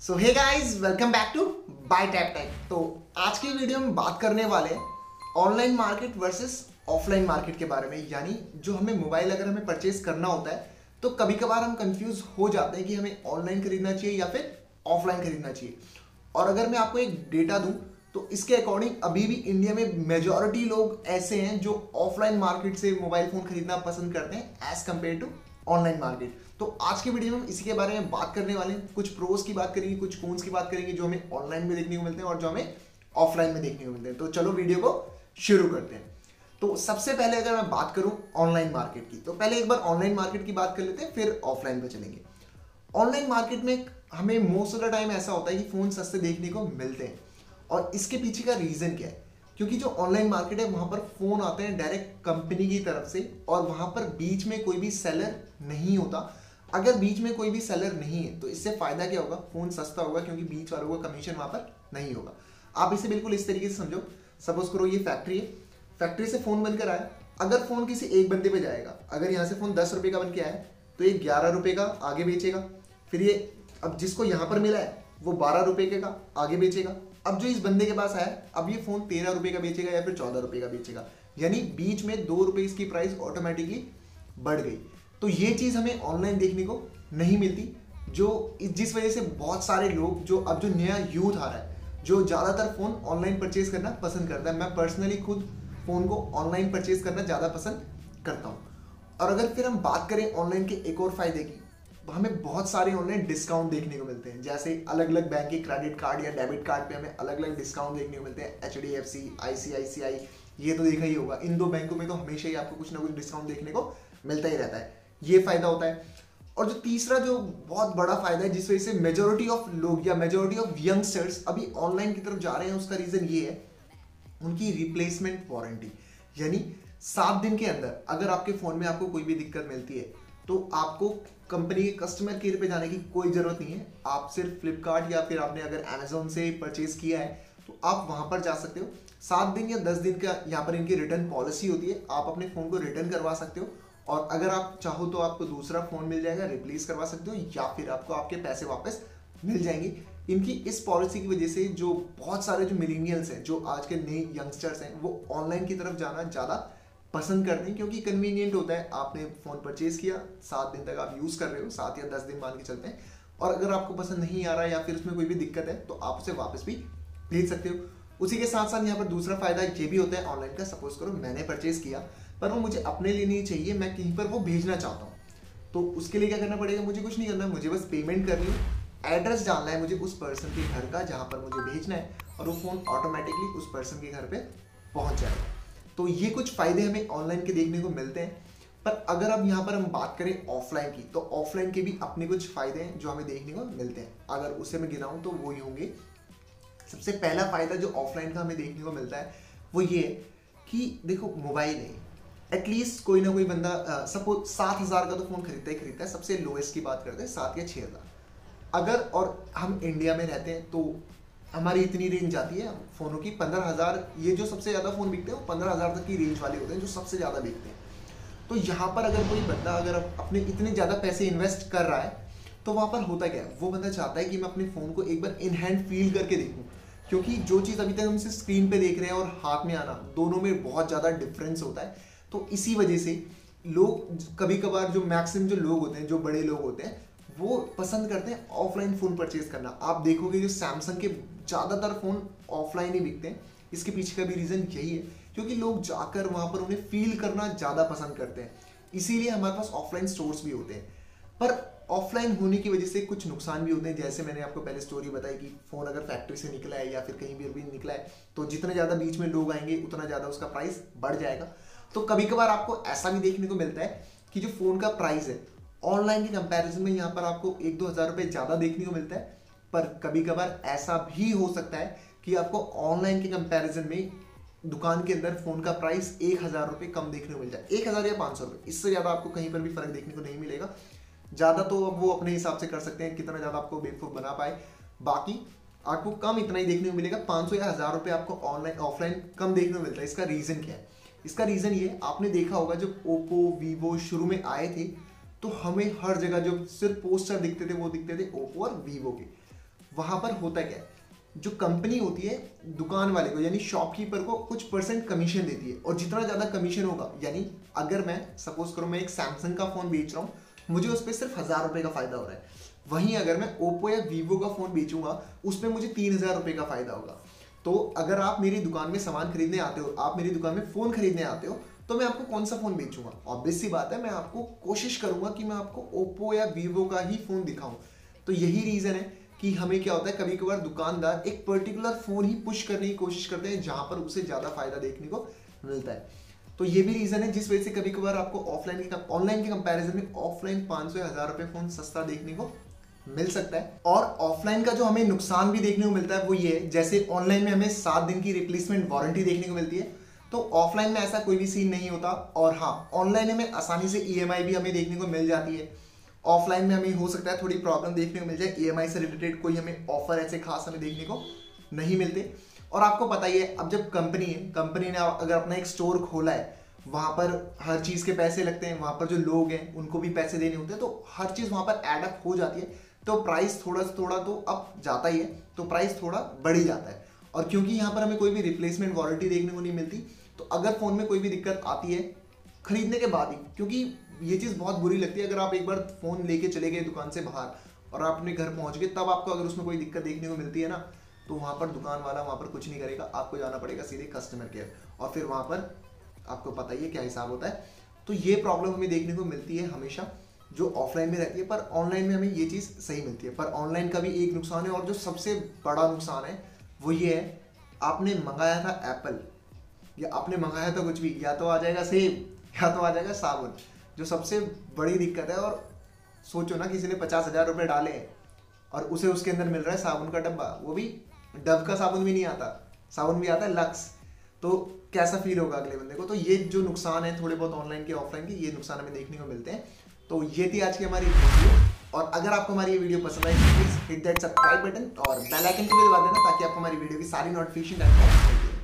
So hey guys, welcome back to by tap tech. तो आज की वीडियो में बात करने वाले हैं online market versus offline market के बारे में। यानी जो हमें मोबाइल अगर हमें परचेज करना होता है तो कभी कभार हम कंफ्यूज हो जाते हैं कि हमें ऑनलाइन खरीदना चाहिए या फिर ऑफलाइन खरीदना चाहिए। और अगर मैं आपको एक डेटा दूं तो इसके अकॉर्डिंग अभी भी इंडिया में मेजॉरिटी लोग ऐसे हैं जो ऑफलाइन मार्केट से मोबाइल फोन खरीदना पसंद करते हैं as compare to online market. तो आज की वीडियो में हम इसी के बारे में बात करने वाले हैं। कुछ प्रोज की बात करेंगे, कुछ कॉन्स की बात करेंगे जो हमें ऑनलाइन में देखने को मिलते हैं और जो हमें ऑफलाइन में देखने को मिलते हैं। तो चलो वीडियो को शुरू करते हैं। तो सबसे पहले अगर मैं बात करूं ऑनलाइन मार्केट की, तो पहले एक बार ऑनलाइन मार्केट की बात कर लेते हैं, फिर ऑफलाइन पे चलेंगे। ऑनलाइन मार्केट में हमें मोस्ट ऑफ द टाइम ऐसा होता है कि फोन सस्ते देखने को मिलते हैं। और इसके पीछे का रीजन क्या है? क्योंकि जो ऑनलाइन मार्केट है वहां पर फोन आते हैं डायरेक्ट कंपनी की तरफ से और वहां पर बीच में कोई भी सेलर नहीं होता। अगर बीच में कोई भी सेलर नहीं है तो इससे फायदा क्या होगा? फोन सस्ता होगा क्योंकि बीच वालों का कमीशन वहां पर नहीं होगा। आप इसे बिल्कुल इस तरीके से समझो, सपोज करो ये फैक्ट्री है, फैक्ट्री से फोन बनकर आया। अगर फोन किसी एक बंदे पे जाएगा, अगर यहाँ से फोन 10 रुपए का बन के आया तो ये 11 रुपए का आगे बेचेगा। फिर ये अब जिसको यहाँ पर मिला है वो 12 रुपए का आगे बेचेगा। अब जो इस बंदे के पास आया अब ये फोन 13 रुपए का बेचेगा या फिर 14 रुपए का बेचेगा। यानी बीच में 2 रुपए इसकी प्राइस ऑटोमेटिकली बढ़ गई। तो ये चीज हमें ऑनलाइन देखने को नहीं मिलती, जो जिस वजह से बहुत सारे लोग जो अब जो नया यूथ आ रहा है जो ज्यादातर फोन ऑनलाइन परचेज करना पसंद करता है। मैं पर्सनली खुद फोन को ऑनलाइन परचेज करना ज्यादा पसंद करता हूँ। और अगर फिर हम बात करें ऑनलाइन के एक और फायदे की, हमें बहुत सारे ऑनलाइन डिस्काउंट देखने को मिलते हैं। जैसे अलग अलग बैंक के क्रेडिट कार्ड या डेबिट कार्ड पे हमें अलग अलग डिस्काउंट देखने को मिलते हैं। HDFC, ICICI, ये तो देखा ही होगा। इन दो बैंकों में तो हमेशा ही आपको कुछ ना कुछ डिस्काउंट देखने को मिलता ही रहता है। ये फायदा होता है। और जो तीसरा जो बहुत बड़ा फायदा है जिस वजह से मेजोरिटी ऑफ लोग या मेजोरिटी ऑफ यंगस्टर्स अभी ऑनलाइन की तरफ जा रहे हैं, उसका रीजन ये है उनकी रिप्लेसमेंट वारंटी। यानी 7 दिन के अंदर अगर आपके फोन में आपको कोई भी दिक्कत मिलती है तो आपको कंपनी के कस्टमर केयर पे जाने की कोई जरूरत नहीं है। आप सिर्फ फ्लिपकार्ट या फिर आपने अगर अमेजोन से परचेज किया है तो आप वहां पर जा सकते हो। 7 दिन या 10 दिन का यहाँ पर इनकी रिटर्न पॉलिसी होती है। आप अपने फोन को रिटर्न करवा सकते हो और अगर आप चाहो तो आपको दूसरा फोन मिल जाएगा, रिप्लेस करवा सकते हो, या फिर आपको आपके पैसे वापस मिल जाएंगे। इनकी इस पॉलिसी की वजह से जो बहुत सारे जो मिलेनियल्स हैं, जो आज के नए यंगस्टर्स हैं, वो ऑनलाइन की तरफ जाना ज़्यादा पसंद करते हैं क्योंकि कन्वीनियंट होता है। आपने फ़ोन परचेज किया, 7 दिन तक आप यूज़ कर रहे हो, 7 या 10 दिन मान के चलते हैं। और अगर आपको पसंद नहीं आ रहा या फिर उसमें कोई भी दिक्कत है तो आप उसे वापस भी भेज सकते हो। उसी के साथ साथ यहाँ पर दूसरा फायदा ये भी होता है ऑनलाइन का। सपोज करो मैंने परचेज किया पर वो मुझे अपने लिए नहीं चाहिए, मैं कहीं पर वो भेजना चाहता हूँ, तो उसके लिए क्या करना पड़ेगा? मुझे कुछ नहीं करना, मुझे बस पेमेंट करनी है, एड्रेस डालना है मुझे उस पर्सन के घर का जहाँ पर मुझे भेजना है और वो फ़ोन ऑटोमेटिकली उस पर्सन के घर पे पहुँच जाएगा। तो ये कुछ फायदे हमें ऑनलाइन के देखने को मिलते हैं। पर अगर अब यहाँ पर हम बात करें ऑफलाइन की, तो ऑफलाइन के भी अपने कुछ फायदे हैं जो हमें देखने को मिलते हैं। अगर उसे मैं गिनाऊं तो वो ही होंगे। सबसे पहला फायदा जो ऑफलाइन का हमें देखने को मिलता है वो ये है कि देखो मोबाइल है, एटलीस्ट कोई ना कोई बंदा सपोज 7,000 का तो फोन खरीदता है। सबसे लोएस्ट की बात करते हैं 7 या 6,000। अगर और हम इंडिया में रहते हैं तो हमारी इतनी रेंज जाती है फोनों की 15,000। ये जो सबसे ज़्यादा फ़ोन बिकते हैं वो 15,000 तक की रेंज वाले होते हैं जो सबसे ज़्यादा बिकते हैं। तो यहाँ पर अगर कोई बंदा अगर अपने इतने ज़्यादा पैसे इन्वेस्ट कर रहा है तो वहाँ पर होता क्या है? वो बंदा चाहता है कि मैं अपने फ़ोन को एक बार इन हैंड फील करके देखूँ, क्योंकि जो चीज़ अभी तक हम सिर्फ स्क्रीन पे देख रहे हैं और हाथ में आना, दोनों में बहुत ज़्यादा डिफरेंस होता है। तो इसी वजह से लोग कभी कभार जो मैक्सिमम जो लोग होते हैं, जो बड़े लोग होते हैं, वो पसंद करते हैं ऑफलाइन फ़ोन परचेज करना। आप देखोगे जो सैमसंग के ज़्यादातर फ़ोन ऑफलाइन ही बिकते हैं। इसके पीछे का भी रीज़न यही है क्योंकि लोग जाकर वहाँ पर उन्हें फील करना ज़्यादा पसंद करते हैं। इसीलिए हमारे पास ऑफलाइन स्टोर्स भी होते हैं। पर ऑफलाइन होने की वजह से कुछ नुकसान भी होते हैं। जैसे मैंने आपको पहले स्टोरी बताई कि फ़ोन अगर फैक्ट्री से निकला है या फिर कहीं भी निकला है तो जितने ज़्यादा बीच में लोग आएंगे उतना ज़्यादा उसका प्राइस बढ़ जाएगा। तो कभी कभार आपको ऐसा भी देखने को मिलता है कि जो फ़ोन का प्राइस है ऑनलाइन के कंपैरिजन में यहाँ पर आपको 1-2 हज़ार रुपये ज़्यादा देखने को मिलता है। पर कभी कभार ऐसा भी हो सकता है कि आपको ऑनलाइन के कंपैरिजन में दुकान के अंदर फ़ोन का प्राइस 1,000 रुपये कम देखने को मिल जाए, 1,000 या 500 रुपये। इससे ज़्यादा आपको कहीं पर भी फर्क देखने को नहीं मिलेगा। ज़्यादा तो अब वो अपने हिसाब से कर सकते हैं कितना ज़्यादा आपको बेवकूफ़ बना पाए। बाकी आपको कम इतना ही देखने को मिलेगा, 500 या 1,000 रुपये आपको ऑनलाइन ऑफलाइन कम देखने को मिलता है। इसका रीज़न क्या है? इसका रीज़न ये, आपने देखा होगा जब ओप्पो वीवो शुरू में आए थे तो हमें हर जगह जो सिर्फ पोस्टर दिखते थे वो दिखते थे ओप्पो और वीवो के। वहां पर होता क्या है, जो कंपनी होती है दुकान वाले को यानी शॉपकीपर को कुछ परसेंट कमीशन देती है, और जितना ज़्यादा कमीशन होगा, यानी अगर मैं सपोज करो मैं एक सैमसंग का फ़ोन बेच रहा हूँ, मुझे उस पर सिर्फ 1000 रुपये का फ़ायदा हो रहा है। वहीं अगर मैं ओप्पो या वीवो का फ़ोन बेचूंगा उस पर मुझे 3000 रुपये का फ़ायदा होगा। तो अगर आप मेरी दुकान में सामान खरीदने आते हो, आप मेरी दुकान में फ़ोन खरीदने आते हो, तो मैं आपको कौन सा फ़ोन बेचूंगा? ऑब्वियस सी बात है, मैं आपको कोशिश करूंगा कि मैं आपको ओप्पो या वीवो का ही फ़ोन दिखाऊं। तो यही रीज़न है कि हमें क्या होता है, कभी कभार दुकानदार एक पर्टिकुलर फ़ोन ही पुश करने की कोशिश करते हैं जहां पर उसे ज़्यादा फायदा देखने को मिलता है। तो ये भी रीज़न है जिस वजह से कभी कभार आपको ऑनलाइन के कंपैरिजन में ऑफलाइन 500 या 1000 रुपये फ़ोन सस्ता देखने को मिल सकता है। और ऑफलाइन का जो हमें नुकसान भी देखने को मिलता है वो ये है, जैसे ऑनलाइन में हमें 7 दिन की रिप्लेसमेंट वारंटी देखने को मिलती है, तो ऑफलाइन में ऐसा कोई भी सीन नहीं होता। और हाँ, ऑनलाइन में आसानी से ईएमआई भी हमें देखने को मिल जाती है। ऑफलाइन में हमें हो सकता है थोड़ी प्रॉब्लम देखने को मिल जाए, ईएमआई से रिलेटेड कोई हमें ऑफर ऐसे खास हमें देखने को नहीं मिलते। और आपको पता ही है, अब जब कंपनी ने अगर अपना एक स्टोर खोला है, वहाँ पर हर चीज़ के पैसे लगते हैं, वहाँ पर जो लोग हैं उनको भी पैसे देने होते हैं, तो हर चीज़ वहाँ पर एड अप हो जाती है, तो प्राइस थोड़ा तो अप जाता ही है, तो प्राइस थोड़ा बढ़ ही जाता है। और क्योंकि यहाँ पर हमें कोई भी रिप्लेसमेंट वारंटी देखने को नहीं मिलती, तो अगर फ़ोन में कोई भी दिक्कत आती है खरीदने के बाद ही, क्योंकि ये चीज़ बहुत बुरी लगती है, अगर आप एक बार फ़ोन लेके चले गए दुकान से बाहर और आप अपने घर पहुँच गए, तब आपको अगर उसमें कोई दिक्कत देखने को मिलती है ना, तो वहाँ पर दुकान वाला वहाँ पर कुछ नहीं करेगा, आपको जाना पड़ेगा सीधे कस्टमर केयर, और फिर वहाँ पर आपको पता ही है क्या हिसाब होता है। तो ये प्रॉब्लम हमें देखने को मिलती है हमेशा, जो ऑफलाइन में रहती है, पर ऑनलाइन में हमें ये चीज़ सही मिलती है। पर ऑनलाइन का भी एक नुकसान है, और जो सबसे बड़ा नुकसान है वो ये है, आपने मंगाया था एप्पल या आपने मंगाया था कुछ भी, या तो आ जाएगा सेब या तो आ जाएगा साबुन, जो सबसे बड़ी दिक्कत है। और सोचो ना, किसी ने 50,000 रुपये डाले और उसे उसके अंदर मिल रहा है साबुन का डब्बा, वो भी डव का साबुन भी नहीं आता, साबुन भी आता है लक्स, तो कैसा फील होगा अगले बंदे को। तो ये जो नुकसान है थोड़े बहुत ऑनलाइन के ऑफलाइन के, ये नुकसान हमें देखने को मिलते हैं। तो ये थी आज की हमारी वीडियो, और अगर आपको हमारी ये वीडियो पसंद आई तो please hit that subscribe button और बेल आइकन को भी दबा देना, ताकि आपको हमारी वीडियो की सारी नोटिफिकेशन